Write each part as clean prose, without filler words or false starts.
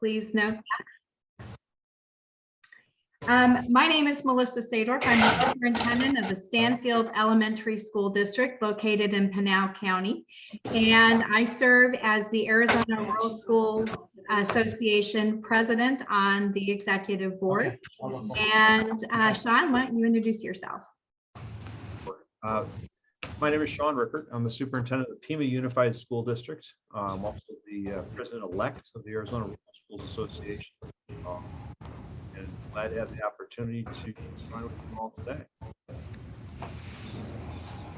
Please note that. My name is Melissa Sadorf. I'm the superintendent of the Stanfield Elementary School District located in Pinal County. And I serve as the Arizona Rural Schools Association president on the executive board. And Sean, why don't you introduce yourself? My name is Sean Rickert. I'm the superintendent of Pima Unified School District. I'm also the president-elect of the Arizona Rural Schools Association. And glad to have the opportunity to join with you all today.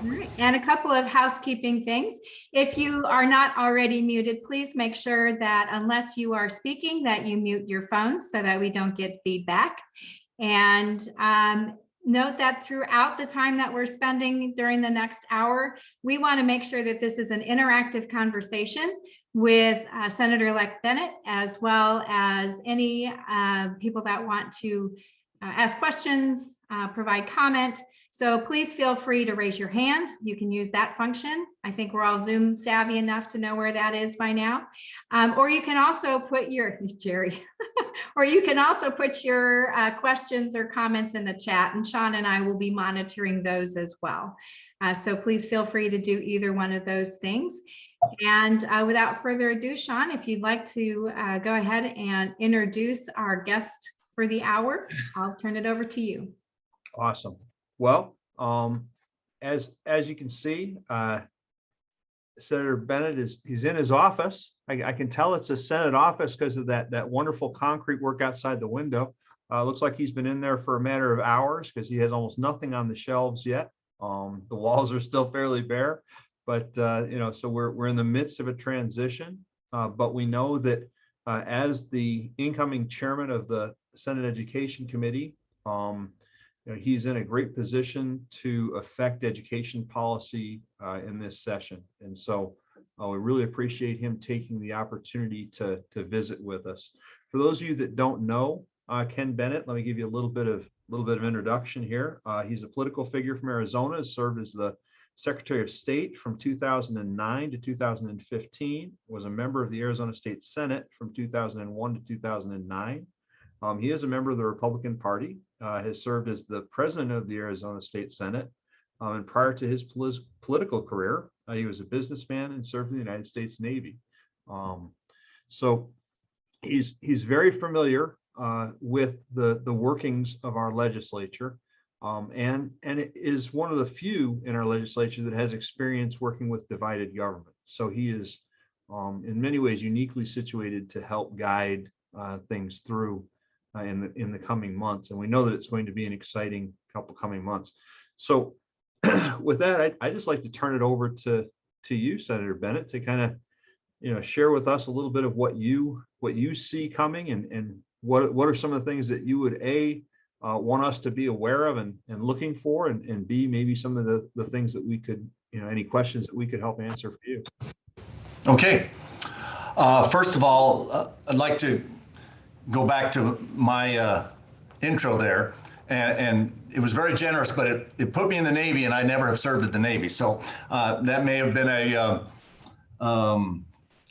All right. And a couple of housekeeping things. If you are not already muted, please make sure that unless you are speaking, that you mute your phones so that we don't get feedback. And note that throughout the time that we're spending during the next hour, we want to make sure that this is an interactive conversation with Senator-elect Bennett, as well as any people that want to ask questions, provide comment. So please feel free to raise your hand. You can use that function. I think we're all Zoom savvy enough to know where that is by now. Or you can also put your, Jerry, or you can also put your questions or comments in the chat, and Sean and I will be monitoring those as well. So please feel free to do either one of those things. And without further ado, Sean, if you'd like to go ahead and introduce our guest for the hour, I'll turn it over to you. Awesome. Well, as you can see, Senator Bennett he's in his office. I can tell it's a Senate office because of that wonderful concrete work outside the window. Looks like he's been in there for a matter of hours because he has almost nothing on the shelves yet. The walls are still fairly bare, but so we're in the midst of a transition. But we know that as the incoming chairman of the Senate Education Committee, he's in a great position to affect education policy in this session. And so we really appreciate him taking the opportunity to visit with us. For those of you that don't know Ken Bennett, let me give you a little bit of introduction here. He's a political figure from Arizona, has served as the Secretary of State from 2009 to 2015, was a member of the Arizona State Senate from 2001 to 2009. He is a member of the Republican Party, has served as the president of the Arizona State Senate. And prior to his political career, he was a businessman and served in the United States Navy. So he's very familiar with the workings of our legislature. And it is one of the few in our legislature that has experience working with divided government. So he is in many ways uniquely situated to help guide things through in the coming months. And we know that it's going to be an exciting couple coming months. So with that, I'd just like to turn it over to you, Senator Bennett, to kind of share with us a little bit of what you see coming and what are some of the things that you would want us to be aware of and looking for, and B, maybe some of the things that we could, any questions that we could help answer for you. Okay. First of all, I'd like to go back to my intro there, and it was very generous, but it put me in the Navy, and I never have served at the Navy. So that may have been a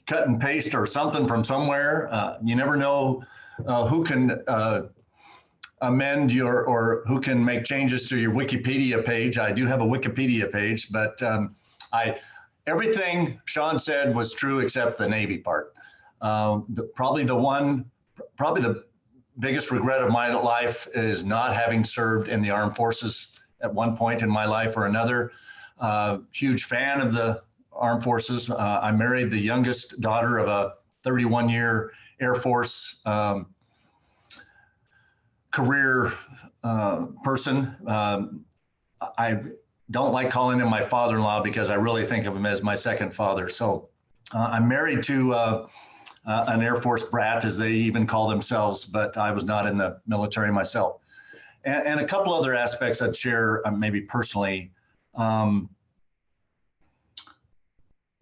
cut and paste or something from somewhere. You never know who can amend or who can make changes to your Wikipedia page. I do have a Wikipedia page, but everything Sean said was true except the Navy part. Probably the biggest regret of my life is not having served in the armed forces at one point in my life or another. Huge fan of the armed forces. I married the youngest daughter of a 31-year Air Force career person. I don't like calling him my father-in-law because I really think of him as my second father. So I'm married to an Air Force brat, as they even call themselves, but I was not in the military myself. And a couple other aspects I'd share maybe personally.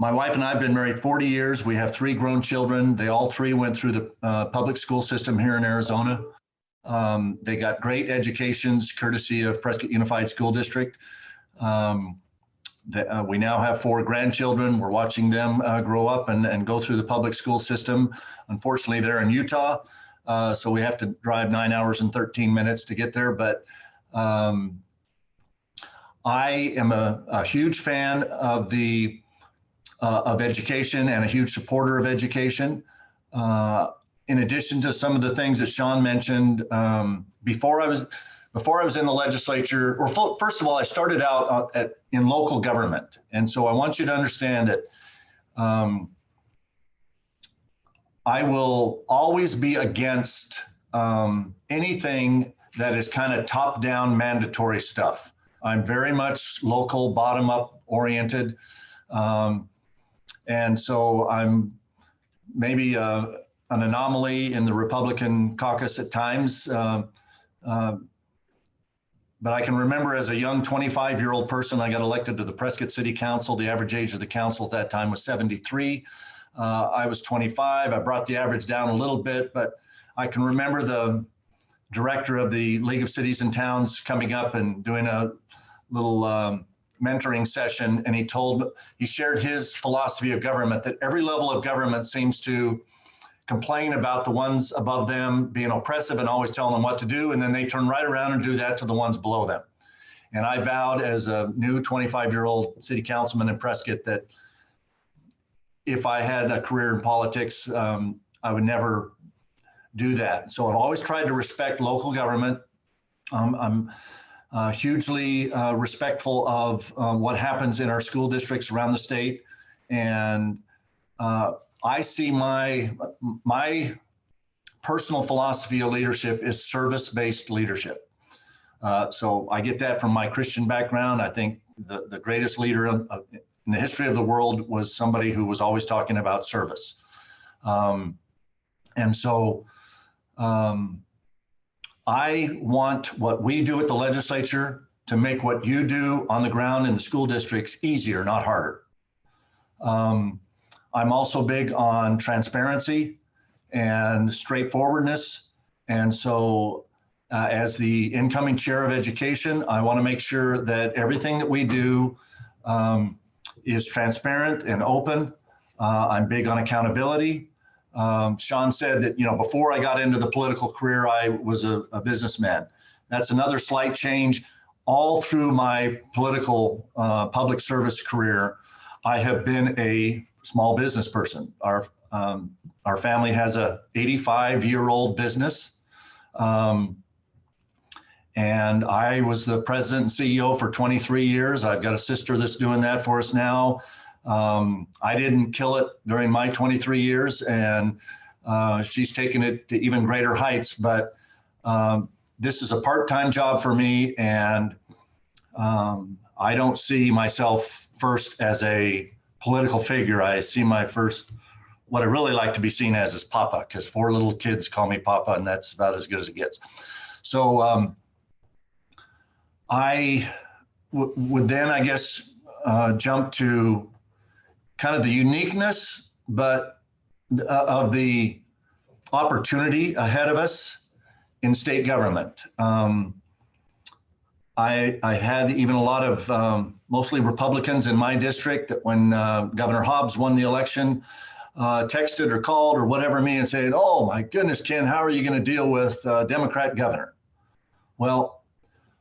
My wife and I have been married 40 years. We have 3 grown children. They all 3 went through the public school system here in Arizona. They got great educations courtesy of Prescott Unified School District. We now have 4 grandchildren. We're watching them grow up and go through the public school system. Unfortunately, they're in Utah, so we have to drive 9 hours and 13 minutes to get there. But I am a huge fan of education and a huge supporter of education. In addition to some of the things that Sean mentioned, before I was in the legislature, or first of all, I started out in local government. And so I want you to understand that I will always be against anything that is kind of top-down mandatory stuff. I'm very much local, bottom-up oriented. And so I'm maybe an anomaly in the Republican caucus at times. But I can remember as a young 25-year-old person, I got elected to the Prescott City Council. The average age of the council at that time was 73. I was 25. I brought the average down a little bit, but I can remember the director of the League of Cities and Towns coming up and doing a little mentoring session. And he shared his philosophy of government, that every level of government seems to complain about the ones above them being oppressive and always telling them what to do. And then they turn right around and do that to the ones below them. And I vowed as a new 25-year-old city councilman in Prescott that if I had a career in politics, I would never do that. So I've always tried to respect local government. I'm hugely respectful of what happens in our school districts around the state. And I see my personal philosophy of leadership is service-based leadership. So I get that from my Christian background. I think the greatest leader in the history of the world was somebody who was always talking about service. And so I want what we do at the legislature to make what you do on the ground in the school districts easier, not harder. I'm also big on transparency and straightforwardness. And so as the incoming chair of education, I want to make sure that everything that we do is transparent and open. I'm big on accountability. Sean said that, before I got into the political career, I was a businessman. That's another slight change. All through my political public service career, I have been a small business person. Our family has a 85-year-old business. And I was the president and CEO for 23 years. I've got a sister that's doing that for us now. I didn't kill it during my 23 years, and she's taken it to even greater heights. But this is a part-time job for me, and I don't see myself first as a political figure. I see what I really like to be seen as is Papa, because 4 little kids call me Papa, and that's about as good as it gets. So I would then, I guess, jump to kind of the uniqueness, but of the opportunity ahead of us in state government. I had even a lot of mostly Republicans in my district that when Governor Hobbs won the election, texted or called or whatever me and said, "Oh my goodness, Ken, how are you going to deal with Democrat governor?" Well,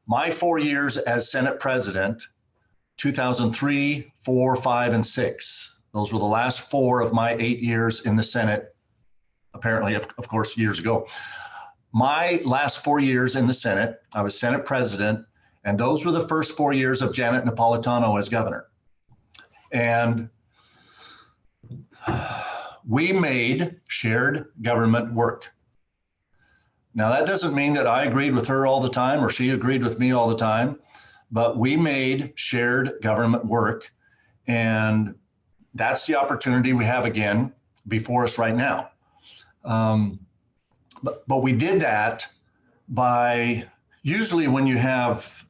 my 4 years as Senate president, 2003, 4, 5, and 6. Those were the last 4 of my 8 years in the Senate, apparently, of course, years ago. My last 4 years in the Senate, I was Senate president, and those were the first 4 years of Janet Napolitano as governor. And we made shared government work. Now, that doesn't mean that I agreed with her all the time or she agreed with me all the time, but we made shared government work. And that's the opportunity we have again before us right now. But we did that by usually when you have,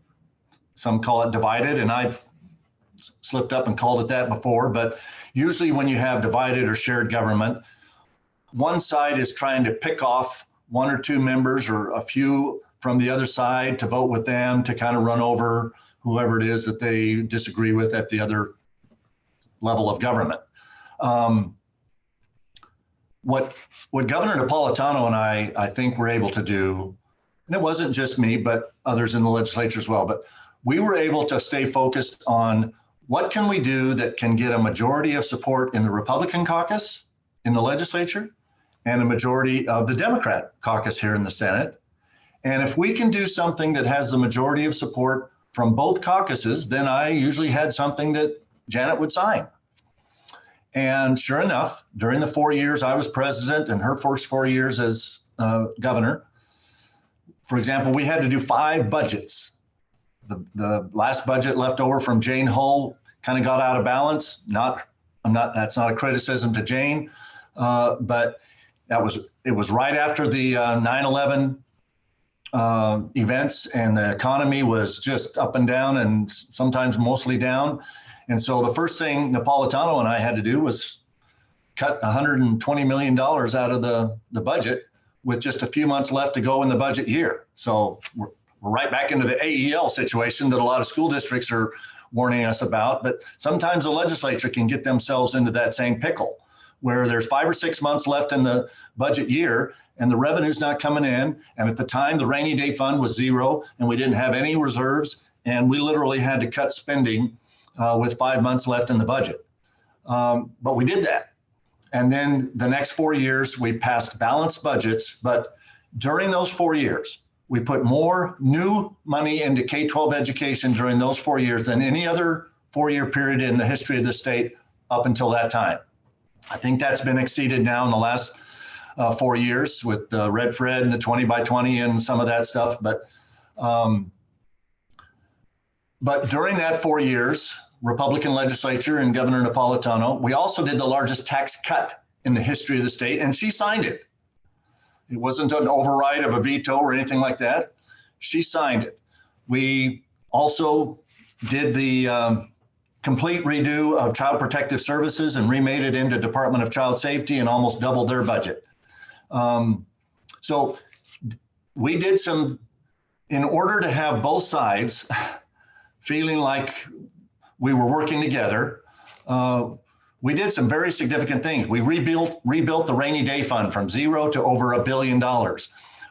some call it divided, and I've slipped up and called it that before, but usually when you have divided or shared government, one side is trying to pick off 1 or 2 members or a few from the other side to vote with them to kind of run over whoever it is that they disagree with at the other level of government. What Governor Napolitano and I think were able to do, and it wasn't just me, but others in the legislature as well, but we were able to stay focused on what can we do that can get a majority of support in the Republican caucus in the legislature and a majority of the Democrat caucus here in the Senate. And if we can do something that has the majority of support from both caucuses, then I usually had something that Janet would sign. And sure enough, during the 4 years I was president and her first 4 years as governor, for example, we had to do 5 budgets. The last budget left over from Jane Hull kind of got out of balance. That's not a criticism to Jane, but it was right after the 9/11 events, and the economy was just up and down, and sometimes mostly down. And so the first thing Napolitano and I had to do was cut $120 million out of the budget with just a few months left to go in the budget year. So we're right back into the AEL situation that a lot of school districts are warning us about. But sometimes the legislature can get themselves into that same pickle where there's 5 or 6 months left in the budget year and the revenue's not coming in. And at the time, the rainy day fund was zero and we didn't have any reserves. And we literally had to cut spending with 5 months left in the budget. But we did that. And then the next 4 years, we passed balanced budgets. But during those 4 years, we put more new money into K-12 education during those 4 years than any other 4-year period in the history of the state up until that time. I think that's been exceeded now in the last 4 years with the Red Fred and the 20 by 20 and some of that stuff. But during that 4 years, Republican legislature and Governor Napolitano, we also did the largest tax cut in the history of the state, and she signed it. It wasn't an override of a veto or anything like that. She signed it. We also did the complete redo of Child Protective Services and remade it into Department of Child Safety and almost doubled their budget. So we did some, in order to have both sides feeling like we were working together, we did some very significant things. We rebuilt the rainy day fund from zero to over $1 billion.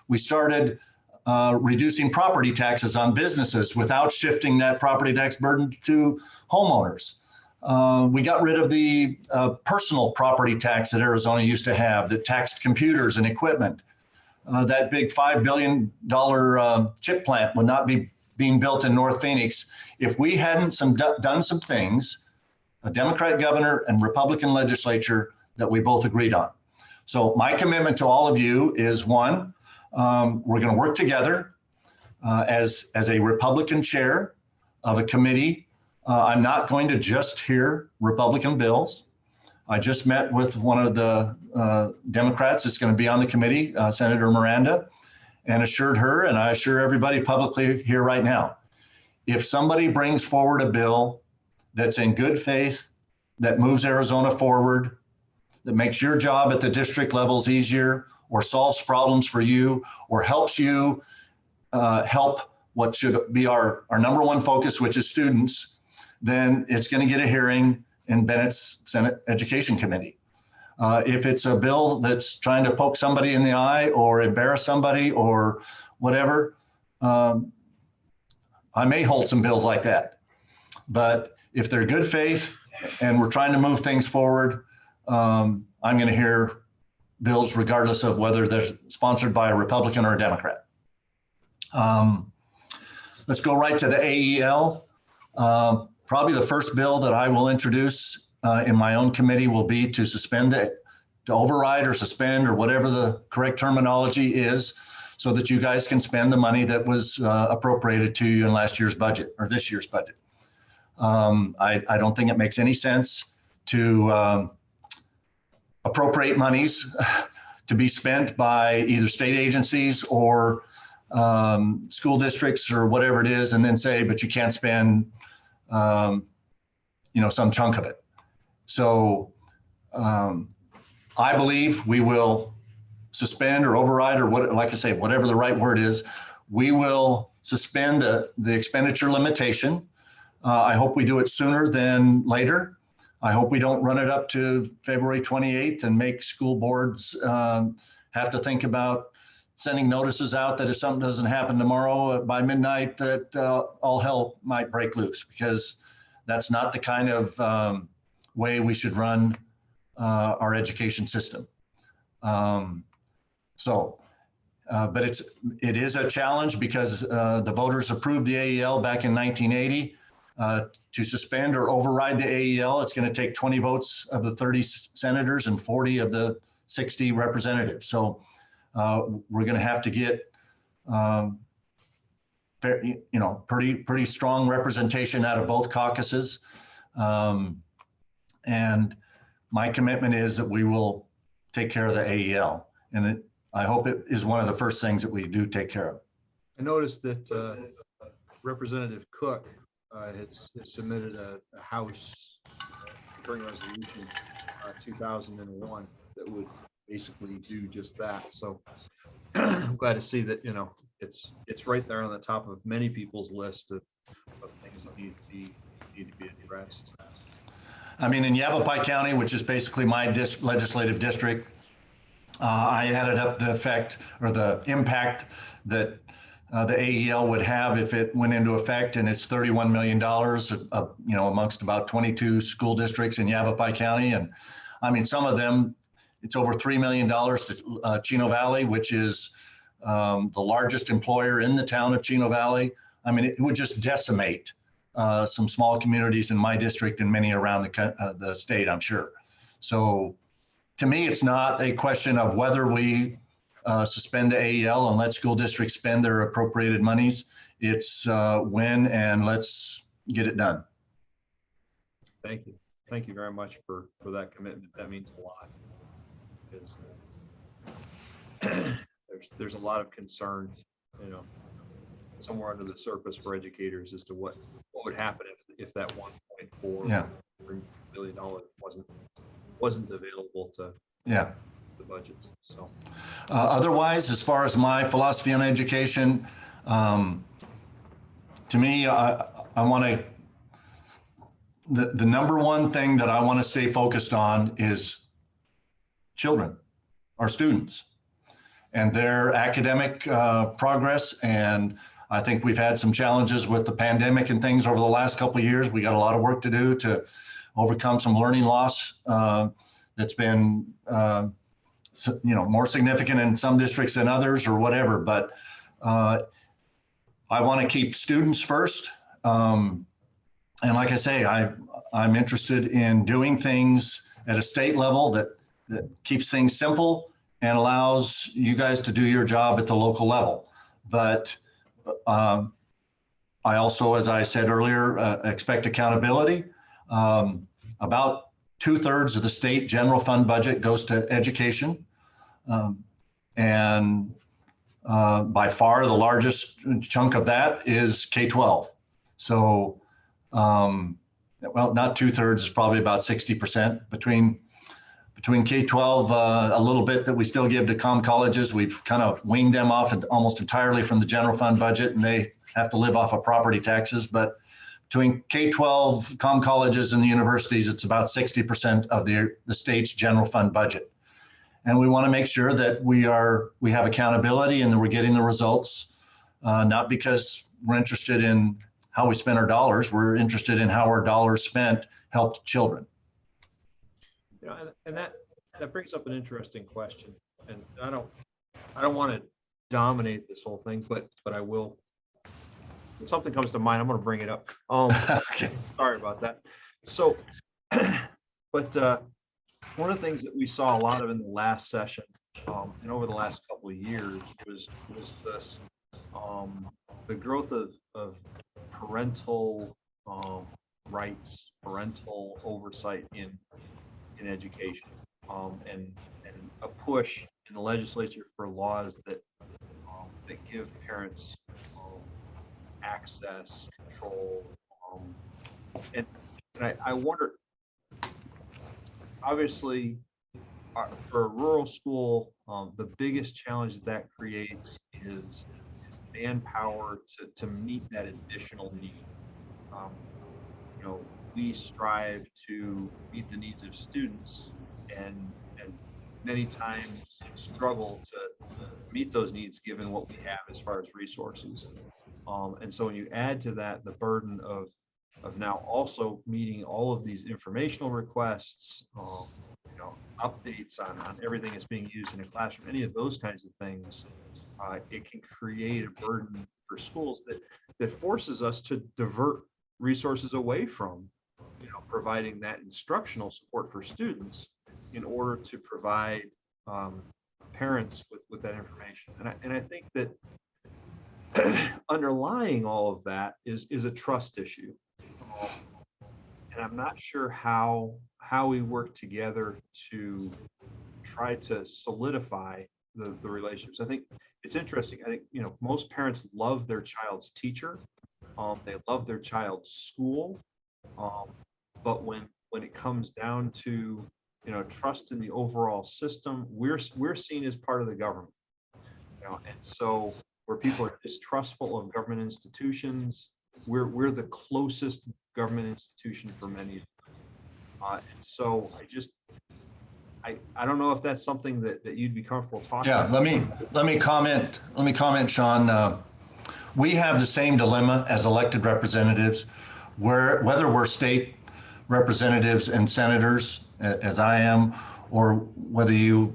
We started reducing property taxes on businesses without shifting that property tax burden to homeowners. We got rid of the personal property tax that Arizona used to have that taxed computers and equipment. That big $5 billion chip plant would not be being built in North Phoenix if we hadn't done some things, a Democrat governor and Republican legislature, that we both agreed on. So my commitment to all of you is, one, we're going to work together as a Republican chair of a committee. I'm not going to just hear Republican bills. I just met with one of the Democrats that's going to be on the committee, Senator Miranda, and assured her, and I assure everybody publicly here right now, if somebody brings forward a bill that's in good faith, that moves Arizona forward, that makes your job at the district levels easier, or solves problems for you, or helps you help what should be our number one focus, which is students, then it's going to get a hearing in Bennett's Senate Education Committee. If it's a bill that's trying to poke somebody in the eye or embarrass somebody or whatever, I may hold some bills like that. But if they're good faith and we're trying to move things forward, I'm going to hear bills regardless of whether they're sponsored by a Republican or a Democrat. Let's go right to the AEL. Probably the first bill that I will introduce in my own committee will be to suspend it, to override or suspend or whatever the correct terminology is, so that you guys can spend the money that was appropriated to you in last year's budget or this year's budget. I don't think it makes any sense to appropriate monies to be spent by either state agencies or school districts or whatever it is, and then say, but you can't spend some chunk of it. So I believe we will suspend or override or what, like I say, whatever the right word is, we will suspend the expenditure limitation. I hope we do it sooner than later. I hope we don't run it up to February 28th and make school boards have to think about sending notices out that if something doesn't happen tomorrow by midnight, that all hell might break loose, because that's not the kind of way we should run our education system. But it is a challenge because the voters approved the AEL back in 1980. To suspend or override the AEL, it's going to take 20 votes of the 30 senators and 40 of the 60 representatives. So we're going to have to get pretty strong representation out of both caucuses. And my commitment is that we will take care of the AEL. And I hope it is one of the first things that we do take care of. I noticed that Representative Cook has submitted a House Recurring Resolution 2001 that would basically do just that. So I'm glad to see that, it's right there on the top of many people's list of things that need to be addressed. I mean, in Yavapai County, which is basically my legislative district, I added up the effect or the impact that the AEL would have if it went into effect, and it's $31 million, amongst about 22 school districts in Yavapai County. And I mean, some of them, it's over $3 million to Chino Valley, which is the largest employer in the town of Chino Valley. I mean, it would just decimate some small communities in my district and many around the state, I'm sure. So to me, it's not a question of whether we suspend the AEL and let school districts spend their appropriated monies. It's when, and let's get it done. Thank you. Thank you very much for that commitment. That means a lot. Because there's a lot of concern, somewhere under the surface for educators as to what would happen if that 1.4 billion dollars wasn't available to the budgets. So otherwise, as far as my philosophy on education, to me, I want to, the number one thing that I want to stay focused on is children, our students, and their academic progress. And I think we've had some challenges with the pandemic and things over the last couple of years. We got a lot of work to do to overcome some learning loss that's been more significant in some districts than others or whatever. But I want to keep students first. And like I say, I'm interested in doing things at a state level that keeps things simple and allows you guys to do your job at the local level. But I also, as I said earlier, expect accountability. About 2/3 of the state general fund budget goes to education. And by far the largest chunk of that is K-12. So, well, not 2/3, is probably about 60% between K-12, a little bit that we still give to comm colleges. We've kind of weaned them off almost entirely from the general fund budget, and they have to live off of property taxes. But between K-12, comm colleges, and the universities, it's about 60% of the state's general fund budget. And we want to make sure that we have accountability and that we're getting the results, not because we're interested in how we spend our dollars. We're interested in how our dollars spent helped children. And that brings up an interesting question. And I don't want to dominate this whole thing, but I will. If something comes to mind, I'm going to bring it up. Okay. Sorry about that. So, but one of the things that we saw a lot of in the last session and over the last couple of years was this the growth of parental rights, parental oversight in education, and a push in the legislature for laws that give parents access, control, and I wonder, obviously, for a rural school, the biggest challenge that creates is manpower to meet that additional need. Um, you know, we strive to meet the needs of students, and many times struggle to meet those needs given what we have as far as resources. And so when you add to that the burden of now also meeting all of these informational requests, you know, updates on everything that's being used in a classroom, any of those kinds of things, it can create a burden for schools that forces us to divert resources away from, you know, providing that instructional support for students in order to provide parents with that information. And I think that underlying all of that is a trust issue. And I'm not sure how we work together to try to solidify the relationships. I think it's interesting. I think, you know, most parents love their child's teacher. They love their child's school. But when it comes down to, you know, trust in the overall system, we're seen as part of the government. You know, and so where people are distrustful of government institutions, we're the closest government institution for many of them. And so I don't know if that's something that you'd be comfortable talking about. Let me comment, Sean. We have the same dilemma as elected representatives, whether we're state representatives and senators, as I am, or whether you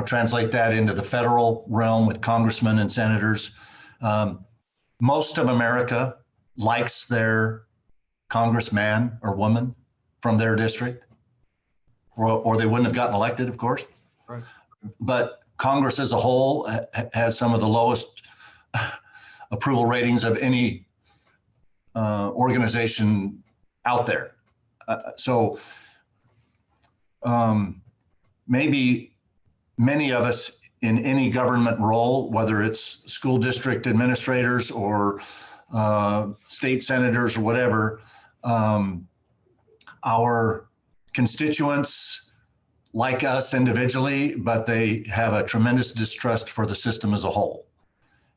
translate that into the federal realm with congressmen and senators. Most of America likes their congressman or woman from their district, or they wouldn't have gotten elected, of course. Right. But Congress as a whole has some of the lowest approval ratings of any organization out there. So maybe many of us in any government role, whether it's school district administrators or state senators or whatever, our constituents like us individually, but they have a tremendous distrust for the system as a whole.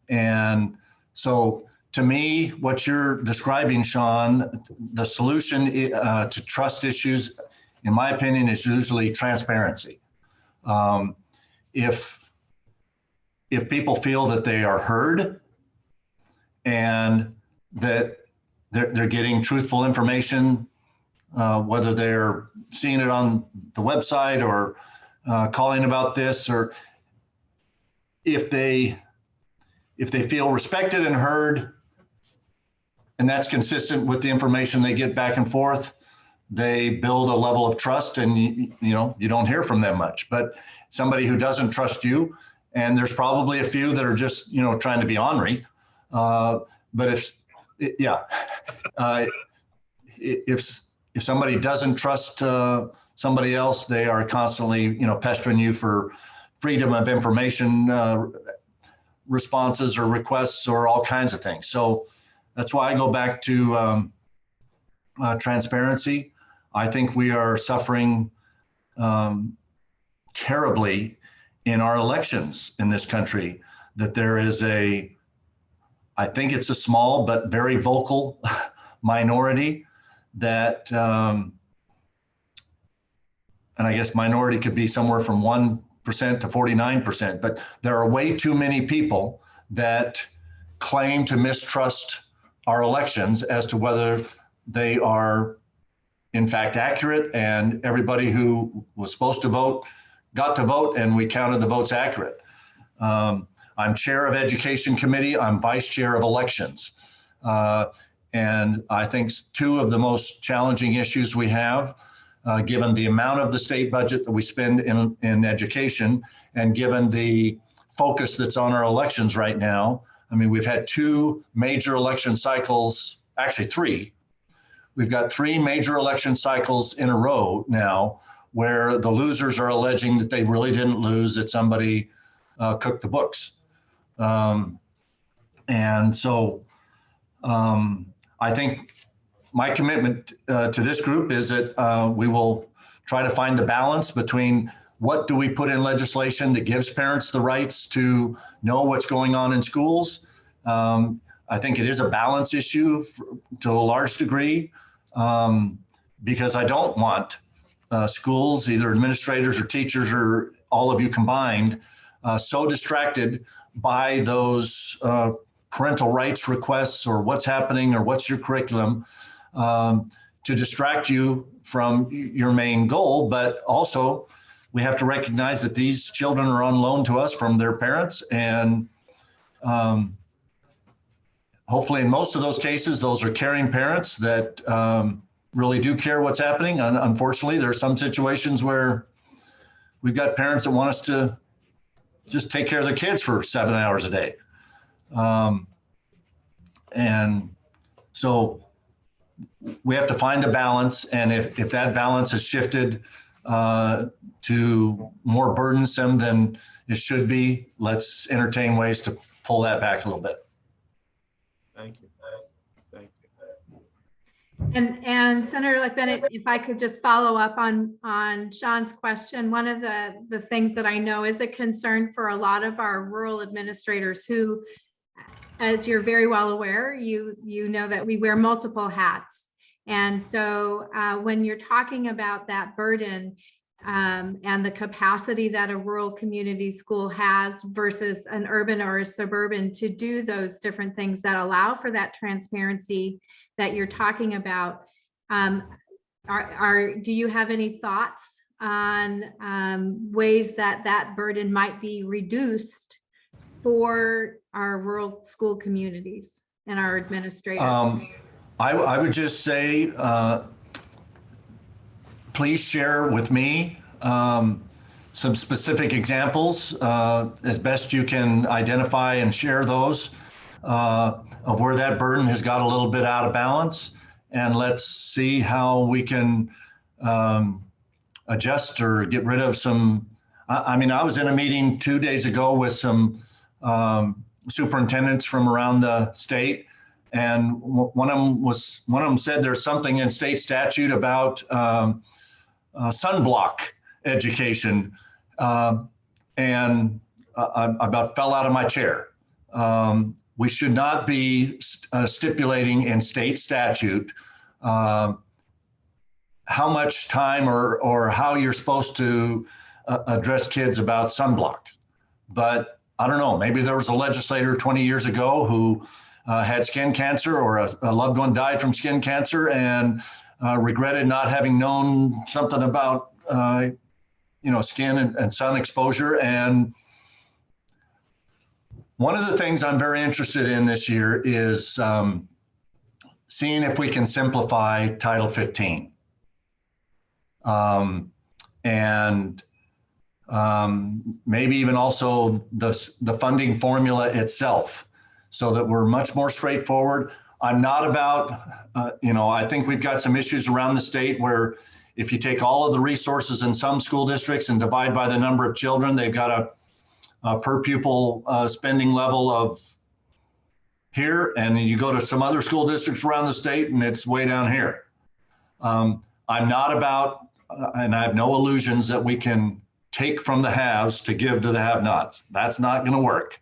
And so to me, what you're describing, Sean, the solution to trust issues, in my opinion, is usually transparency. If people feel that they are heard and that they're getting truthful information, whether they're seeing it on the website or calling about this, or if they feel respected and heard, and that's consistent with the information they get back and forth, they build a level of trust, and you don't hear from them much. But somebody who doesn't trust you, and there's probably a few that are just trying to be ornery, but if somebody doesn't trust somebody else, they are constantly pestering you for freedom of information responses or requests or all kinds of things. So that's why I go back to transparency. I think we are suffering terribly in our elections in this country, that there is I think it's a small but very vocal minority that, and I guess minority could be somewhere from 1% to 49%, but there are way too many people that claim to mistrust our elections as to whether they are in fact accurate, and everybody who was supposed to vote got to vote, and we counted the votes accurate. I'm chair of Education Committee. I'm vice chair of elections. And I think two of the most challenging issues we have, given the amount of the state budget that we spend in education, and given the focus that's on our elections right now. I mean, we've had two major election cycles, actually three. We've got three major election cycles in a row now, where the losers are alleging that they really didn't lose, that somebody cooked the books. And so I think my commitment to this group is that we will try to find the balance between what do we put in legislation that gives parents the rights to know what's going on in schools, I think it is a balance issue to a large degree, because I don't want schools, either administrators or teachers or all of you combined, so distracted by those parental rights requests or what's happening or what's your curriculum, to distract you from your main goal. But also, we have to recognize that these children are on loan to us from their parents, and hopefully in most of those cases, those are caring parents that really do care what's happening. And unfortunately, there are some situations where we've got parents that want us to just take care of their kids for 7 hours a day. And so we have to find the balance. And if that balance has shifted to more burdensome than it should be, let's entertain ways to pull that back a little bit. Thank you. Thank you. And Senator Bennett, if I could just follow up on Sean's question, one of the things that I know is a concern for a lot of our rural administrators who, as you're very well aware, you know that we wear multiple hats. And so when you're talking about that burden and the capacity that a rural community school has versus an urban or a suburban to do those different things that allow for that transparency that you're talking about, do you have any thoughts on ways that that burden might be reduced for our rural school communities and our administrators? I would just say, please share with me some specific examples as best you can identify and share those of where that burden has got a little bit out of balance. And let's see how we can adjust or get rid of some. I mean, I was in a meeting 2 days ago with some superintendents from around the state, and one of them said there's something in state statute about sunblock education, and I about fell out of my chair. We should not be stipulating in state statute how much time or how you're supposed to address kids about sunblock. But I don't know, maybe there was a legislator 20 years ago who had skin cancer, or a loved one died from skin cancer, and regretted not having known something about skin and sun exposure. And one of the things I'm very interested in this year is seeing if we can simplify Title 15. And maybe even also the funding formula itself, so that we're much more straightforward. I'm not about, I think we've got some issues around the state where if you take all of the resources in some school districts and divide by the number of children, they've got a per pupil spending level of here, and then you go to some other school districts around the state and it's way down here. I'm not about, and I have no illusions that we can take from the haves to give to the have-nots. That's not going to work.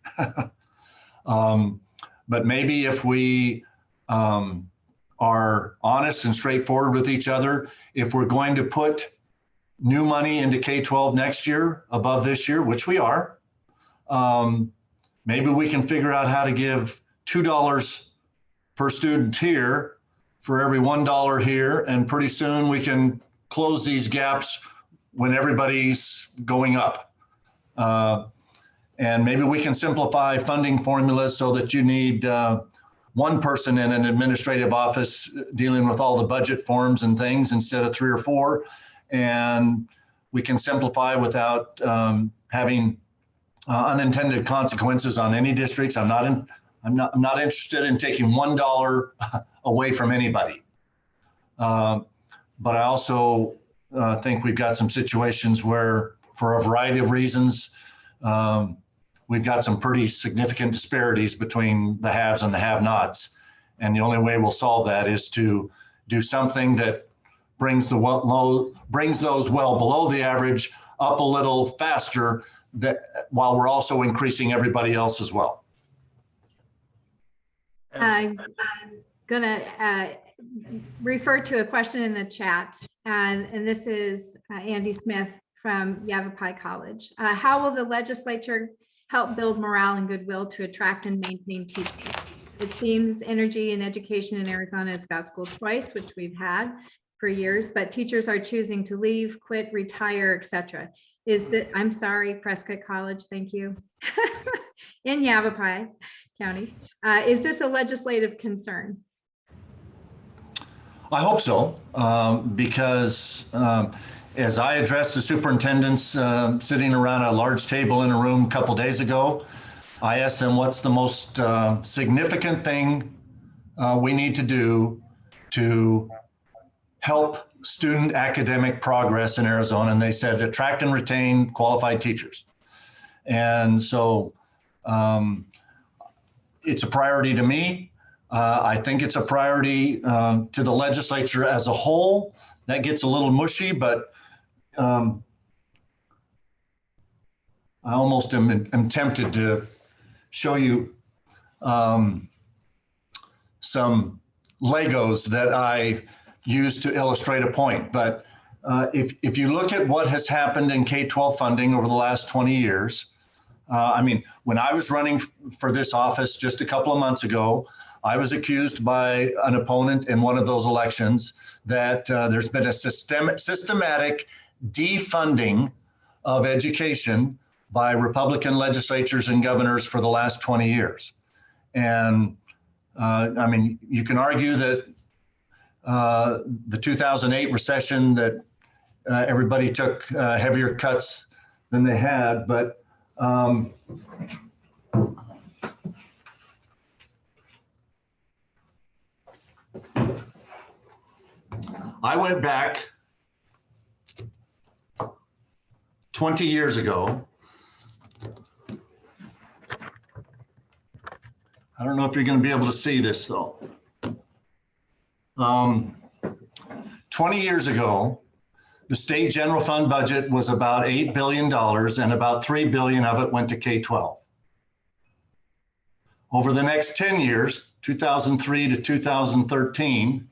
But maybe if we are honest and straightforward with each other, if we're going to put new money into K-12 next year above this year, which we are, maybe we can figure out how to give $2 per student here for every $1 here, and pretty soon we can close these gaps when everybody's going up. And maybe we can simplify funding formulas so that you need one person in an administrative office dealing with all the budget forms and things instead of 3 or 4. And we can simplify without having unintended consequences on any districts. I'm not interested in taking $1 away from anybody. But I also think we've got some situations where, for a variety of reasons, we've got some pretty significant disparities between the haves and the have-nots. And the only way we'll solve that is to do something that brings those well below the average up a little faster, while we're also increasing everybody else as well. I'm gonna refer to a question in the chat, and this is Andy Smith from Yavapai College. How will the legislature help build morale and goodwill to attract and maintain teachers? It seems energy and education in Arizona has got school choice, which we've had for years, but teachers are choosing to leave, quit, retire, etc. I'm sorry, Prescott College, thank you. In Yavapai County. Is this a legislative concern? I hope so, because as I addressed the superintendents sitting around a large table in a room a couple days ago, I asked them what's the most significant thing we need to do to help student academic progress in Arizona, and they said attract and retain qualified teachers. And so it's a priority to me. I think it's a priority to the legislature as a whole. That gets a little mushy, but I almost am tempted to show you some Legos that I use to illustrate a point. But if you look at what has happened in K-12 funding over the last 20 years, I mean, when I was running for this office just a couple of months ago, I was accused by an opponent in one of those elections that there's been a systematic defunding of education by Republican legislatures and governors for the last 20 years. And I mean, you can argue that the 2008 recession that everybody took heavier cuts than they had, but I went back 20 years ago. I don't know if you're going to be able to see this though. 20 years ago, the state general fund budget was about $8 billion and about $3 billion of it went to K-12. Over the next 10 years, 2003 to 2013,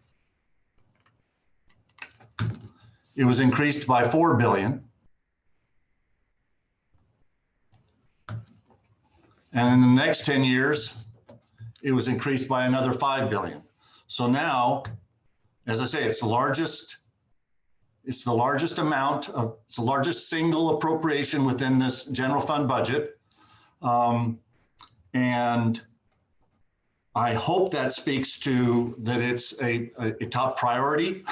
it was increased by $4 billion. And in the next 10 years, it was increased by another $5 billion. So now, as I say, it's the largest amount of, it's the largest single appropriation within this general fund budget. And I hope that speaks to that it's a top priority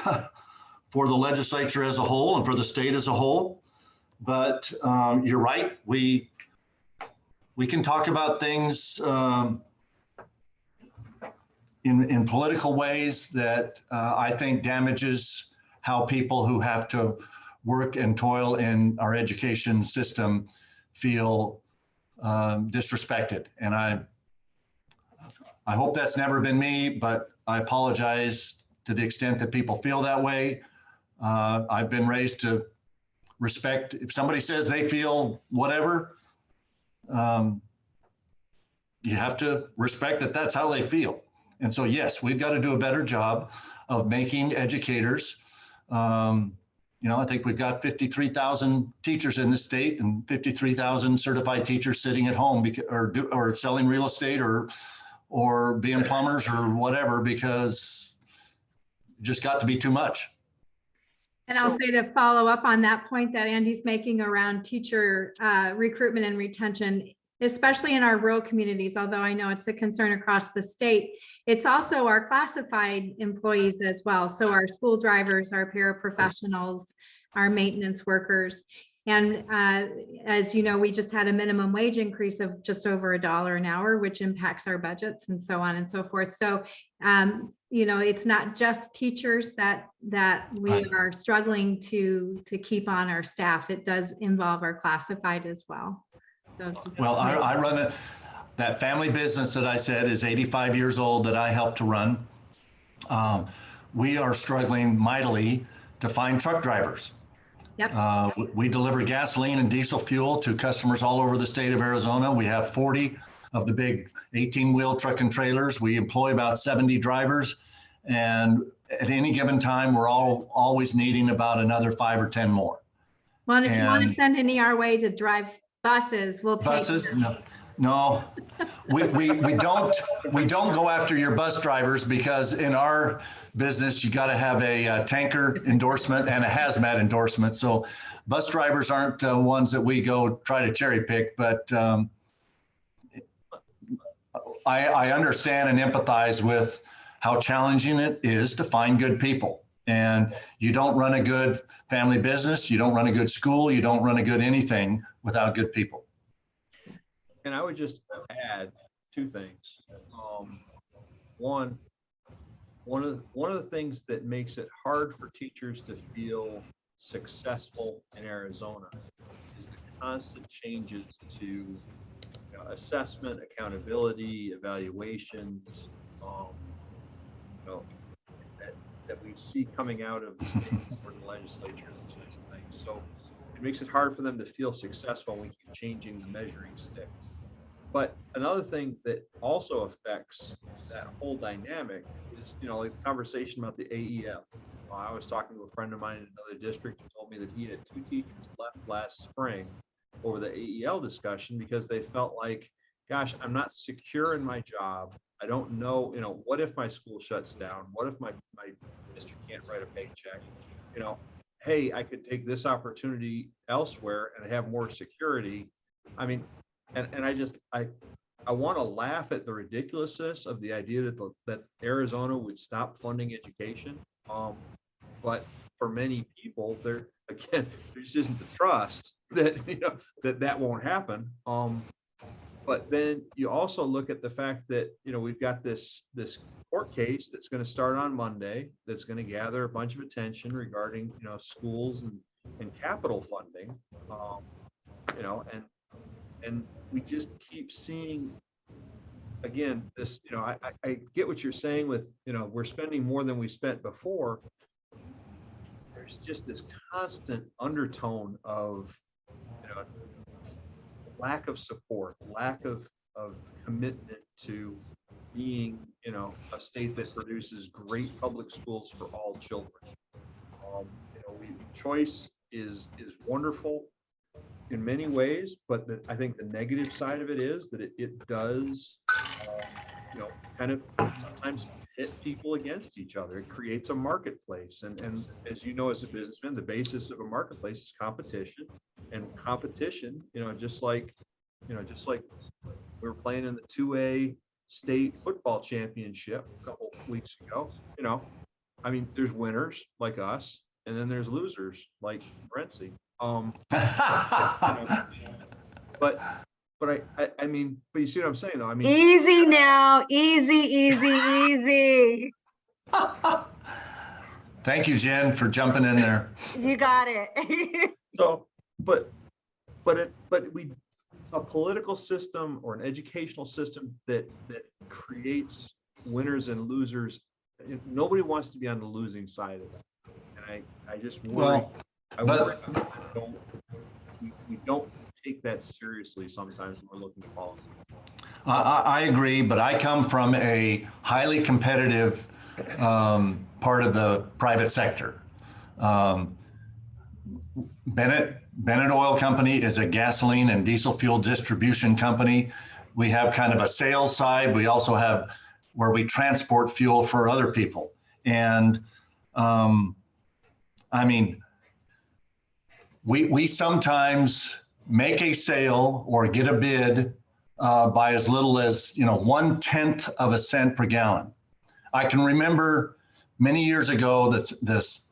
for the legislature as a whole and for the state as a whole. But you're right, we can talk about things in political ways that I think damages how people who have to work and toil in our education system feel disrespected. And I hope that's never been me, but I apologize to the extent that people feel that way. I've been raised to respect. If somebody says they feel whatever, you have to respect that that's how they feel. And so, yes, we've got to do a better job of making educators. You know, I think we've got 53,000 teachers in the state and 53,000 certified teachers sitting at home or selling real estate or being plumbers or whatever, because it just got to be too much. And I'll say to follow up on that point that Andy's making around teacher recruitment and retention, especially in our rural communities, although I know it's a concern across the state, it's also our classified employees as well. So our school drivers, our paraprofessionals, our maintenance workers. And as you know, we just had a minimum wage increase of just over $1 an hour, which impacts our budgets and so on and so forth. So, you know, it's not just teachers that we are struggling to keep on our staff. It does involve our classified as well. So well, I run that family business that I said is 85 years old that I helped to run. We are struggling mightily to find truck drivers. Yep. We deliver gasoline and diesel fuel to customers all over the state of Arizona. We have 40 of the big 18-wheel truck and trailers. We employ about 70 drivers. And at any given time, we're always needing about another 5 or 10 more. Well, and if you want to And send any our way to drive buses, we'll take buses, them. no, we don't go after your bus drivers, because in our business, you got to have a tanker endorsement and a hazmat endorsement. So bus drivers aren't ones that we go try to cherry pick, but I understand and empathize with how challenging it is to find good people. And you don't run a good family business, you don't run a good school, you don't run a good anything without good people. And I would just add 2 things. One of the things that makes it hard for teachers to feel successful in Arizona is the constant changes to assessment, accountability, evaluations, that we see coming out of the state or the legislature and those sorts of things. So it makes it hard for them to feel successful when we keep changing the measuring stick. But another thing that also affects that whole dynamic is, like the conversation about the AEL. I was talking to a friend of mine in another district who told me that he had 2 teachers left last spring over the AEL discussion because they felt like, gosh, I'm not secure in my job. I don't know, what if my school shuts down? What if my district can't write a paycheck? Hey, I could take this opportunity elsewhere and have more security. I mean, and I want to laugh at the ridiculousness of the idea that Arizona would stop funding education. But for many people, there just isn't the trust that that won't happen. But then you also look at the fact that we've got this court case that's going to start on Monday that's going to gather a bunch of attention regarding schools and capital funding. And we just keep seeing, again, this, I get what you're saying with, we're spending more than we spent before. There's just this constant undertone of, lack of support, lack of commitment to being, a state that produces great public schools for all children. Choice is wonderful in many ways, but I think the negative side of it is that it does, kind of sometimes pit people against each other. It creates a marketplace, and as you know, as a businessman, the basis of a marketplace is competition, and competition, just like we were playing in the 2A state football championship a couple weeks ago. I mean, there's winners like us, and then there's losers like Renzi. But I mean, but you see what I'm saying, though. I mean, easy now, easy. Thank you, Jen, for jumping in there. You got it. So, but a political system or an educational system that creates winners and losers, nobody wants to be on the losing side of it. And I just worry. We don't take that seriously sometimes when we're looking at policy. I agree, but I come from a highly competitive part of the private sector. Bennett Oil Company is a gasoline and diesel fuel distribution company. We have kind of a sales side. We also have where we transport fuel for other people. And I mean, we sometimes make a sale or get a bid by as little as 1/10 of a cent per gallon. I can remember many years ago that this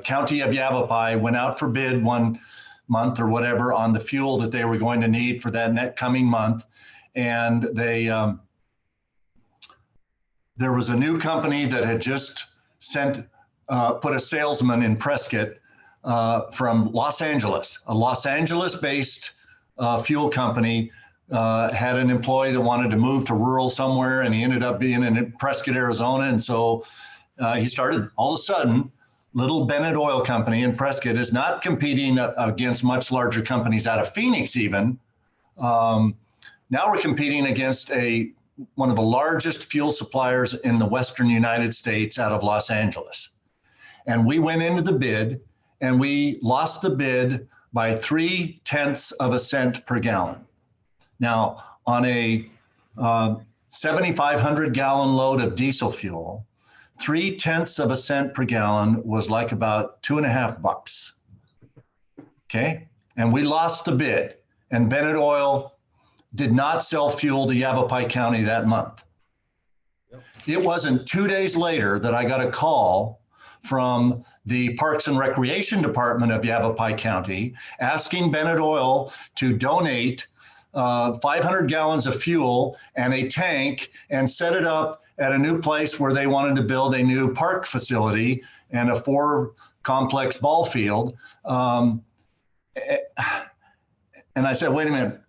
county of Yavapai went out for bid one month or whatever on the fuel that they were going to need for that coming month, and they there was a new company that had just put a salesman in Prescott from Los Angeles, a Los Angeles-based fuel company. Had an employee that wanted to move to rural somewhere, and he ended up being in Prescott, Arizona. And so he started, all of a sudden, little Bennett Oil Company in Prescott is not competing against much larger companies out of Phoenix even. Now we're competing against one of the largest fuel suppliers in the Western United States out of Los Angeles. And we went into the bid and we lost the bid by 0.3 of a cent per gallon. Now, on a 7,500 gallon load of diesel fuel, 0.3 of a cent per gallon was like about $2.50. Okay, and we lost the bid, and Bennett Oil did not sell fuel to Yavapai County that month. Yep. It wasn't 2 days later that I got a call from the Parks and Recreation Department of Yavapai County asking Bennett Oil to donate 500 gallons of fuel and a tank and set it up at a new place where they wanted to build a new park facility and a 4-complex ball field. And I said, wait a minute,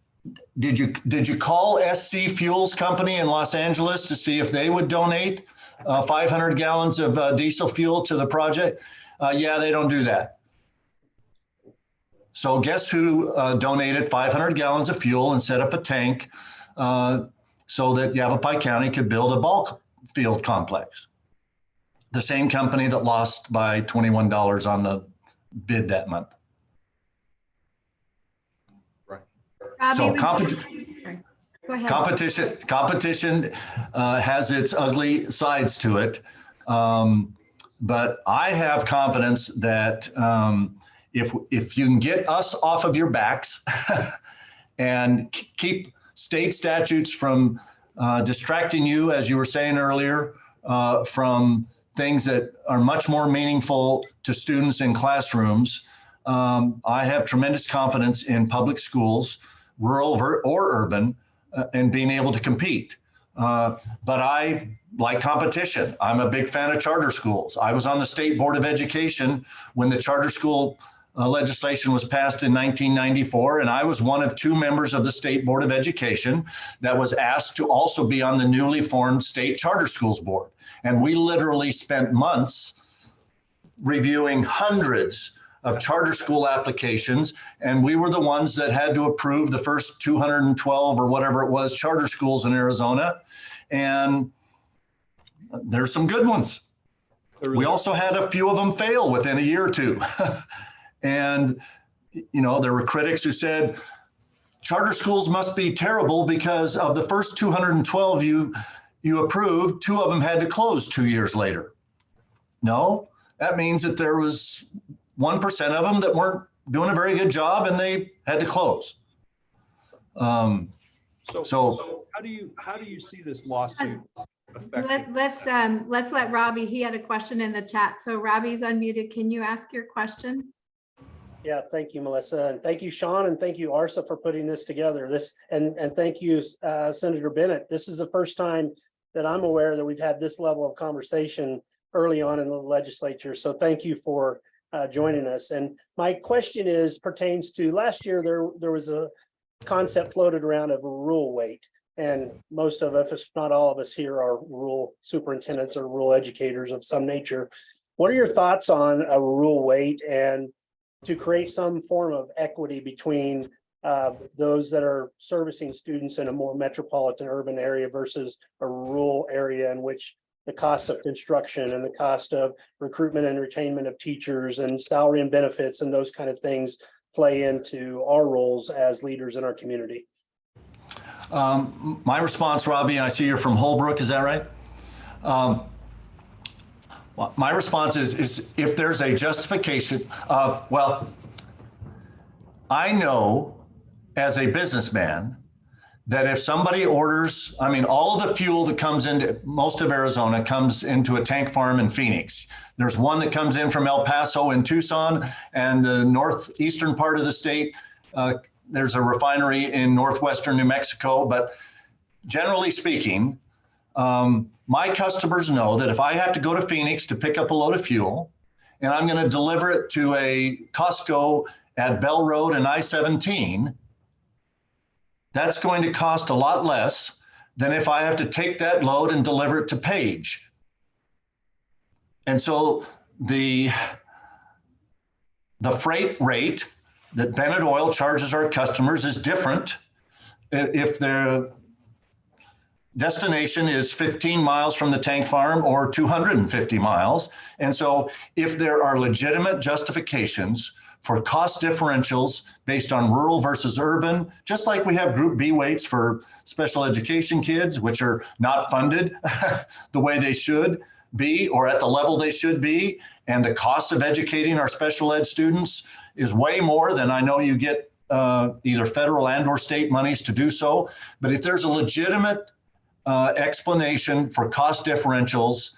did you call SC Fuels Company in Los Angeles to see if they would donate 500 gallons of diesel fuel to the project? Yeah, they don't do that. So guess who donated 500 gallons of fuel and set up a tank so that Yavapai County could build a ball field complex? The same company that lost by $21 on the bid that month. Right. So Robbie, competition has its ugly sides to it. But I have confidence that if you can get us off of your backs and keep state statutes from distracting you, as you were saying earlier, from things that are much more meaningful to students in classrooms, I have tremendous confidence in public schools, rural or urban, in being able to compete. But I like competition. I'm a big fan of charter schools. I was on the State Board of Education when the charter school legislation was passed in 1994, and I was one of 2 members of the State Board of Education that was asked to also be on the newly formed State Charter Schools Board. And we literally spent months reviewing hundreds of charter school applications, and we were the ones that had to approve the first 212 or whatever it was charter schools in Arizona. And there's some good ones. We also had a few of them fail within a year or two. And, you know, there were critics who said, charter schools must be terrible because of the first 212 you approved, 2 of them had to close 2 years later. No, that means that there was 1% of them that weren't doing a very good job and they had to close. So how do you see this lawsuit affecting? let's let Robbie, he had a question in the chat. So Robbie's unmuted. Can you ask your question? Yeah, thank you, Melissa, and thank you, Sean, and thank you, ARSA, for putting this together. And thank you, Senator Bennett. This is the first time that I'm aware that we've had this level of conversation early on in the legislature. So thank you for joining us. And my question pertains to last year. There was a concept floated around of a rural weight, and most of us, if not all of us here, are rural superintendents or rural educators of some nature. What are your thoughts on a rural weight and to create some form of equity between those that are servicing students in a more metropolitan urban area versus a rural area in which the cost of construction and the cost of recruitment and retainment of teachers and salary and benefits and those kind of things play into our roles as leaders in our community? My response, Robbie, and I see you're from Holbrook, is that right? My response is if there's a justification of, well, I know as a businessman that if somebody orders, I mean, all of the fuel that comes into most of Arizona comes into a tank farm in Phoenix. There's one that comes in from El Paso and Tucson, and the northeastern part of the state, there's a refinery in northwestern New Mexico. But generally speaking, my customers know that if I have to go to Phoenix to pick up a load of fuel, and I'm going to deliver it to a Costco at Bell Road and I-17, that's going to cost a lot less than if I have to take that load and deliver it to Page. And so the freight rate that Bennett Oil charges our customers is different if their destination is 15 miles from the tank farm or 250 miles. And so if there are legitimate justifications for cost differentials based on rural versus urban, just like we have group B weights for special education kids, which are not funded the way they should be or at the level they should be, and the cost of educating our special ed students is way more than I know you get either federal and or state monies to do so. But if there's a legitimate explanation for cost differentials,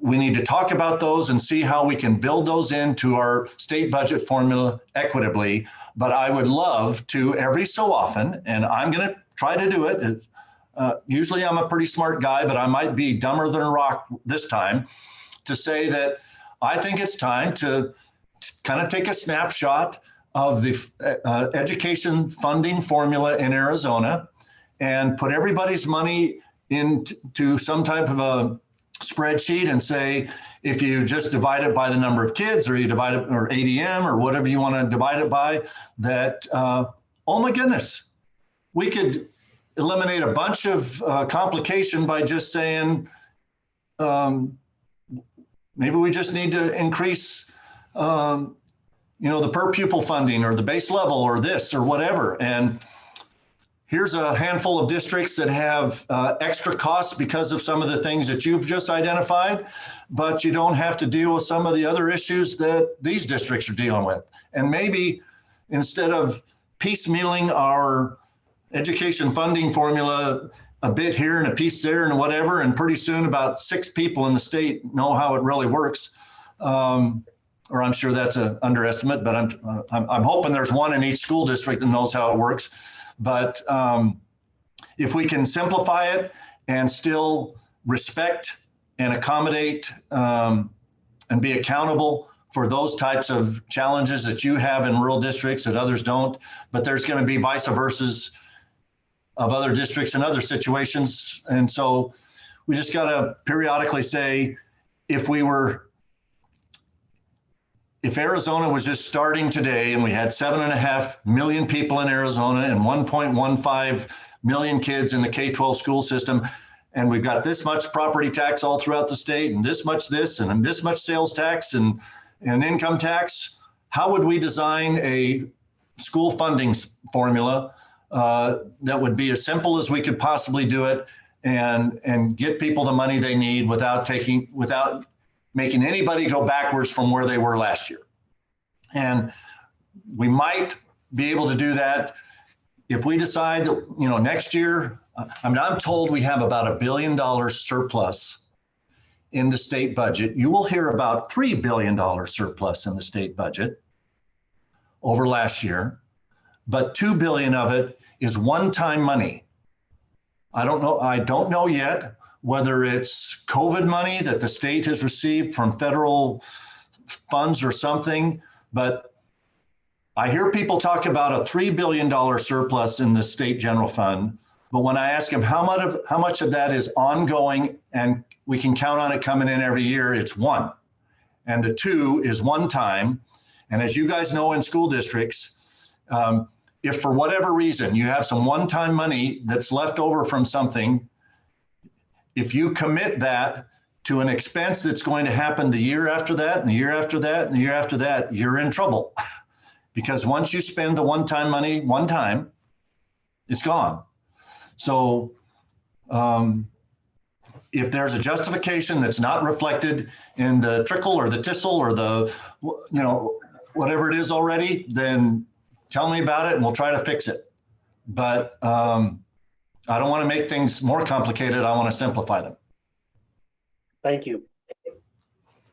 we need to talk about those and see how we can build those into our state budget formula equitably. But I would love to every so often, and I'm going to try to do it. Usually I'm a pretty smart guy, but I might be dumber than a rock this time, to say that I think it's time to kind of take a snapshot of the education funding formula in Arizona and put everybody's money into some type of a spreadsheet and say, if you just divide it by the number of kids, or you divide it, or ADM, or whatever you want to divide it by, that, oh my goodness, we could eliminate a bunch of complication by just saying, maybe we just need to increase, the per pupil funding or the base level or this or whatever. And here's a handful of districts that have extra costs because of some of the things that you've just identified, but you don't have to deal with some of the other issues that these districts are dealing with. And maybe instead of piecemealing our education funding formula a bit here and a piece there and whatever, and pretty soon about 6 people in the state know how it really works. Or I'm sure that's an underestimate, but I'm hoping there's one in each school district that knows how it works. But if we can simplify it and still respect and accommodate and be accountable for those types of challenges that you have in rural districts that others don't, but there's going to be vice versa of other districts and other situations. And so we just got to periodically say, if Arizona was just starting today and we had 7.5 million people in Arizona and 1.15 million kids in the K-12 school system, and we've got this much property tax all throughout the state and this much this and this much sales tax and income tax, how would we design a school funding formula that would be as simple as we could possibly do it and get people the money they need without making anybody go backwards from where they were last year? And we might be able to do that if we decide that, next year, I'm told we have about $1 billion surplus in the state budget. You will hear about $3 billion surplus in the state budget over last year, but $2 billion of it is one-time money. I don't know yet whether it's COVID money that the state has received from federal funds or something, but I hear people talk about a $3 billion surplus in the state general fund. But when I ask them how much of that is ongoing and we can count on it coming in every year, it's 1. And the 2 is one time. And as you guys know in school districts, if for whatever reason you have some one-time money that's left over from something, if you commit that to an expense that's going to happen the year after that, and the year after that, and the year after that, you're in trouble. Because once you spend the one-time money one time, it's gone. So if there's a justification that's not reflected in the trickle or the tissel or the, whatever it is already, then tell me about it and we'll try to fix it. But I don't want to make things more complicated. I want to simplify them. Thank you.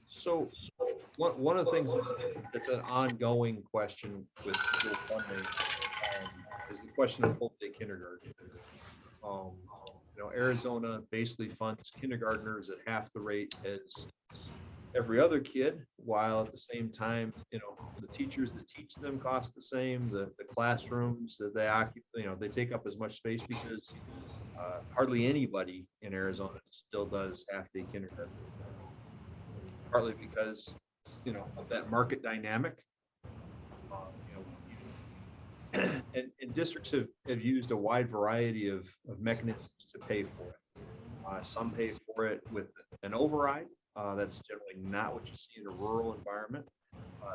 So one of the things that's an ongoing question with school funding is the question of full day kindergarten. Arizona basically funds kindergartners at half the rate as every other kid, while at the same time, the teachers that teach them cost the same, the classrooms that they occupy, they take up as much space because hardly anybody in Arizona still does half-day kindergarten. Partly because, of that market dynamic. and districts have used a wide variety of mechanisms to pay for it. Some pay for it with an override. That's generally not what you see in a rural environment.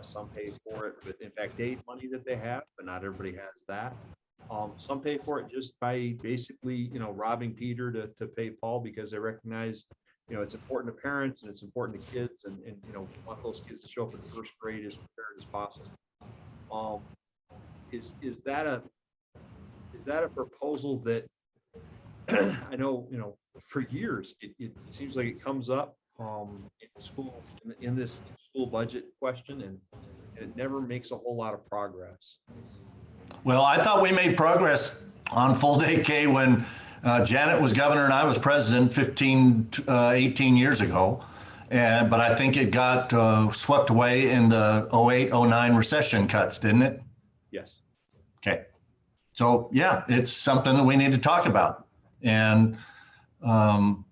Some pay for it with impact aid money that they have, but not everybody has that. Some pay for it just by basically, robbing Peter to pay Paul, because they recognize, it's important to parents and it's important to kids, and want those kids to show up in first grade as prepared as possible. Is that a proposal that I know, for years, it seems like it comes up in school, in this school budget question, and it never makes a whole lot of progress. Well, I thought we made progress on full day K when Janet was governor and I was president 18 years ago. But I think it got swept away in the 08-09 recession cuts, didn't it? Yes. Okay. So yeah, it's something that we need to talk about. And I'm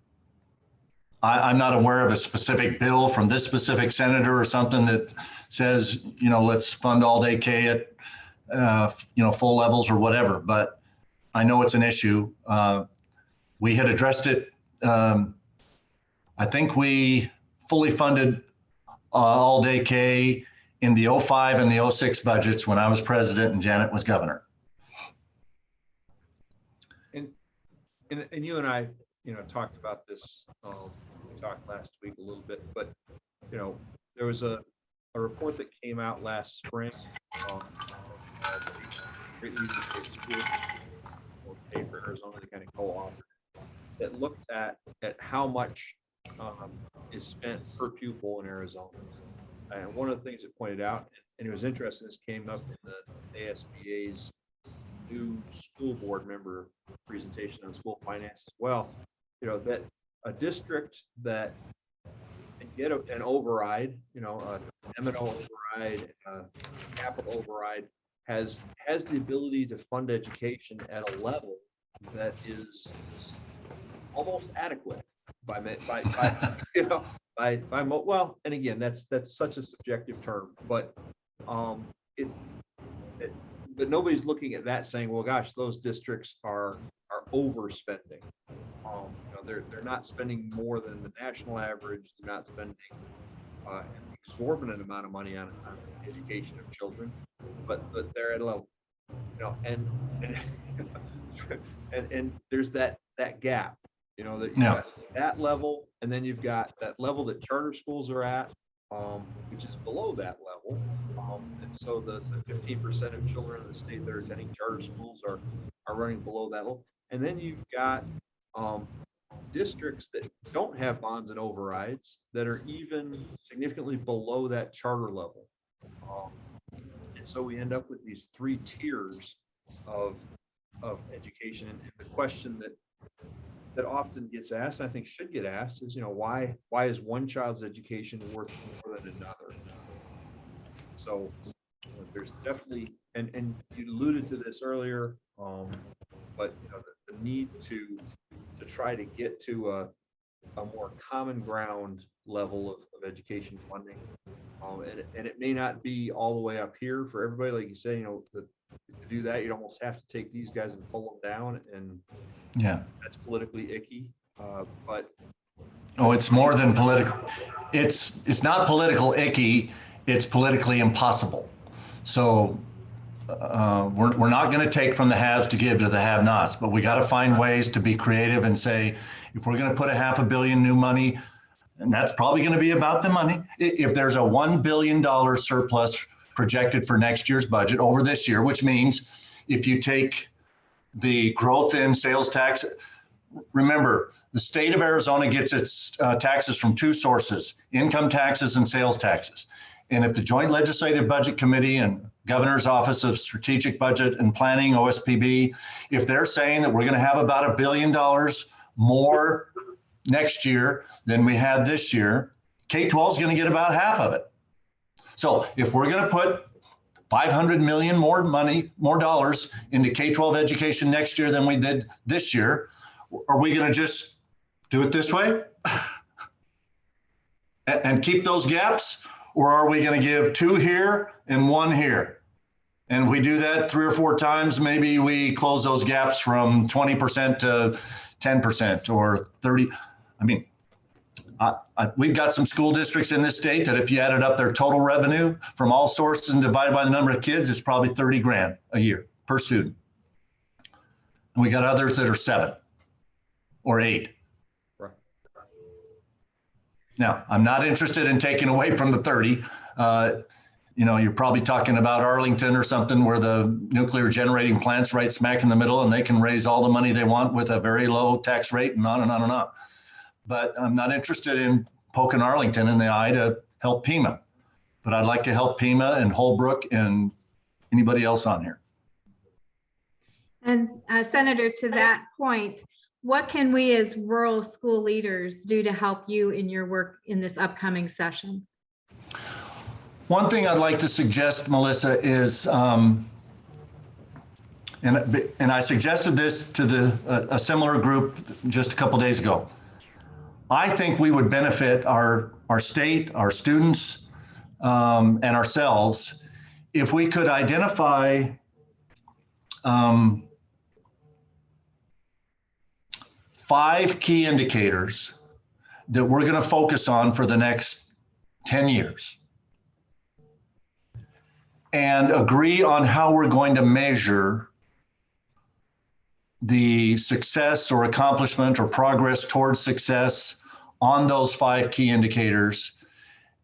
not aware of a specific bill from this specific senator or something that says, let's fund all day K at, full levels or whatever, but I know it's an issue. We had addressed it. I think we fully funded all day K in the 05 and the 06 budgets when I was president and Janet was governor. And you and I, talked about this. We talked last week a little bit, but there was a report that came out last spring. Great Leaders for paper, Arizona, they kind of co-authored, that looked at how much is spent per pupil in Arizona. And one of the things it pointed out, and it was interesting, this came up in the ASBA's new school board member presentation on school finance as well, that a district that can get an override, an M&O override, a capital override, has the ability to fund education at a level that is almost adequate well, and again, that's such a subjective term, but but nobody's looking at that saying, well, gosh, those districts are overspending. They're not spending more than the national average. They're not spending an exorbitant amount of money on the education of children, but they're at a level, and there's that gap, that you've got that level, and then you've got that level that charter schools are at, which is below that level. And so the 15% of children in the state that are attending charter schools are running below that level. And then you've got districts that don't have bonds and overrides that are even significantly below that charter level. And so we end up with these three tiers of education. And the question that often gets asked, I think should get asked, is, why is one child's education worth more than another? So there's definitely, and you alluded to this earlier, but the need to try to get to a more common ground level of education funding, and it may not be all the way up here for everybody, like you say. To do that, you'd almost have to take these guys and pull them down, and yeah, that's politically icky. But it's more than political. It's not political icky. It's politically impossible. So we're not going to take from the haves to give to the have-nots, but we got to find ways to be creative and say, if we're going to put $500 million new money, and that's probably going to be about the money. If there's a $1 billion surplus projected for next year's budget over this year, which means if you take the growth in sales tax, remember, the state of Arizona gets its taxes from two sources: income taxes and sales taxes. And if the Joint Legislative Budget Committee and Governor's Office of Strategic Budget and Planning, OSPB, if they're saying that we're going to have about $1 billion more next year than we had this year, K-12 is going to get about half of it. So if we're going to put $500 million more dollars into K-12 education next year than we did this year, are we going to just do it this way and keep those gaps? Or are we going to give 2 here and 1 here? And if we do that 3 or 4 times, maybe we close those gaps from 20% to 10% or 30. I mean, we've got some school districts in this state that if you added up their total revenue from all sources and divided by the number of kids, it's probably 30 grand a year per student. And we got others that are 7 or 8. Right. Now, I'm not interested in taking away from the 30. You're probably talking about Arlington or something where the nuclear generating plant's right smack in the middle and they can raise all the money they want with a very low tax rate and on and on and on. But I'm not interested in poking Arlington in the eye to help Pima. But I'd like to help Pima and Holbrook and anybody else on here. And Senator, to that point, what can we as rural school leaders do to help you in your work in this upcoming session? One thing I'd like to suggest, Melissa, is, and I suggested this to a similar group just a couple days ago. I think we would benefit our state, our students, and ourselves if we could identify 5 key indicators that we're going to focus on for the next 10 years and agree on how we're going to measure the success or accomplishment or progress towards success on those 5 key indicators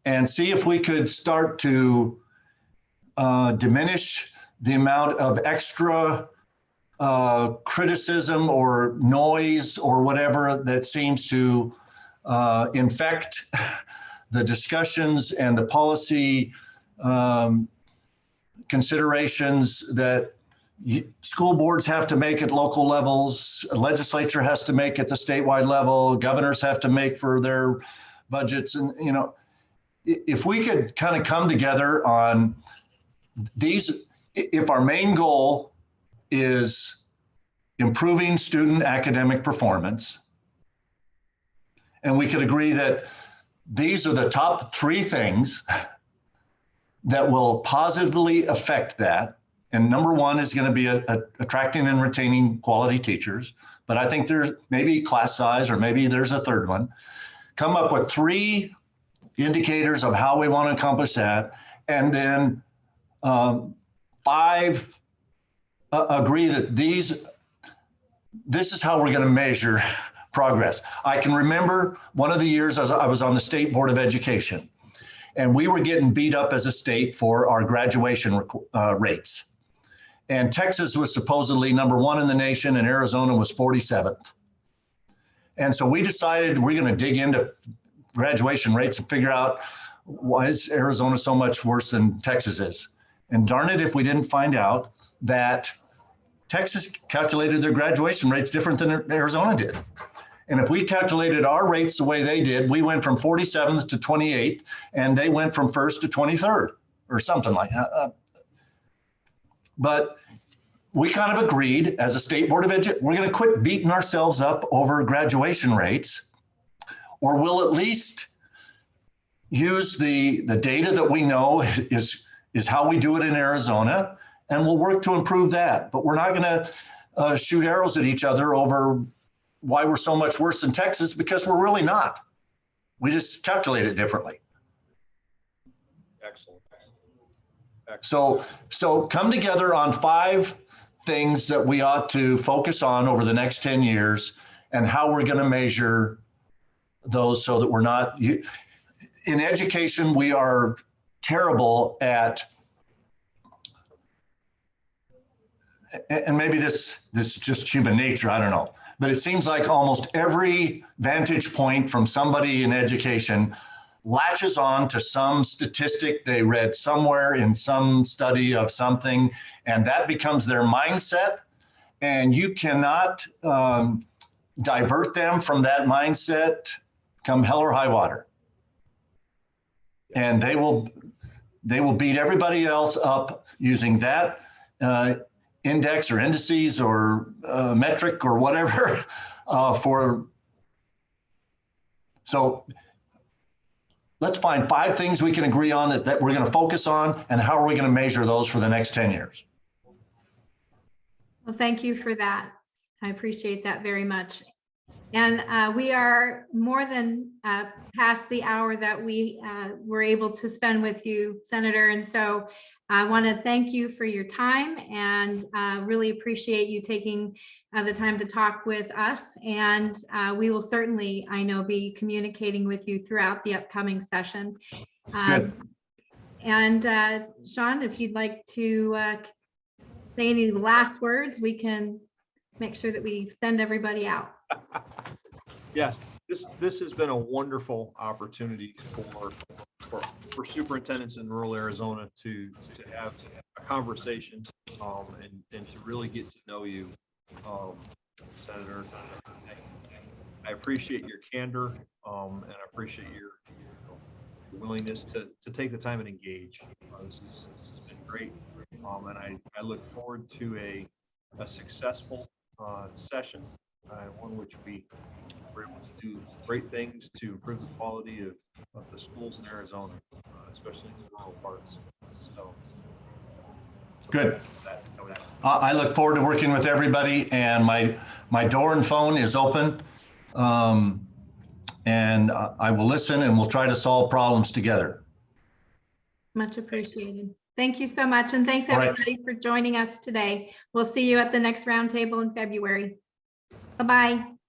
and see if we could start to diminish the amount of extra criticism or noise or whatever that seems to infect the discussions and the policy considerations that school boards have to make at local levels, legislature has to make at the statewide level, governors have to make for their budgets. And, if we could kind of come together on these, if our main goal is improving student academic performance, and we could agree that these are the top 3 things that will positively affect that. And number 1 is going to be attracting and retaining quality teachers. But I think there's maybe class size, or maybe there's a 3rd one. Come up with 3 indicators of how we want to accomplish that. And then 5, agree that this is how we're going to measure progress. I can remember one of the years I was on the State Board of Education, and we were getting beat up as a state for our graduation rates. And Texas was supposedly number 1 in the nation, and Arizona was 47th. And so we decided we're going to dig into graduation rates and figure out why is Arizona so much worse than Texas is. And darn it if we didn't find out that Texas calculated their graduation rates different than Arizona did. And if we calculated our rates the way they did, we went from 47th to 28th, and they went from 1st to 23rd or something like that. But we kind of agreed as a state board of education, we're going to quit beating ourselves up over graduation rates, or we'll at least use the data that we know is how we do it in Arizona, and we'll work to improve that. But we're not going to shoot arrows at each other over why we're so much worse than Texas, because we're really not. We just calculate it differently. Excellent. So come together on 5 things that we ought to focus on over the next 10 years and how we're going to measure those so that we're not, in education, we are terrible at, and maybe this is just human nature, I don't know, but it seems like almost every vantage point from somebody in education latches on to some statistic they read somewhere in some study of something, and that becomes their mindset, and you cannot divert them from that mindset come hell or high water. And they will beat everybody else up using that index or indices or metric or whatever so let's find 5 things we can agree on that we're going to focus on, and how are we going to measure those for the next 10 years? Well, thank you for that. I appreciate that very much. And we are more than past the hour that we were able to spend with you, Senator. And so I want to thank you for your time, and really appreciate you taking the time to talk with us. And we will certainly, I know, be communicating with you throughout the upcoming session. Good. And Sean, if you'd like to say any last words, we can make sure that we send everybody out. Yes, this has been a wonderful opportunity for superintendents in rural Arizona to have a conversation and to really get to know you, Senator. I appreciate your candor and I appreciate your willingness to take the time and engage. This has been great, and I look forward to a successful session, one which we're able to do great things to improve the quality of the schools in Arizona, especially in the rural parts. So Good. I look forward to working with everybody, and my door and phone is open, and I will listen, and we'll try to solve problems together. Much appreciated. Thank you so much. And thanks All right. everybody for joining us today. We'll see you at the next roundtable in February. Bye-bye.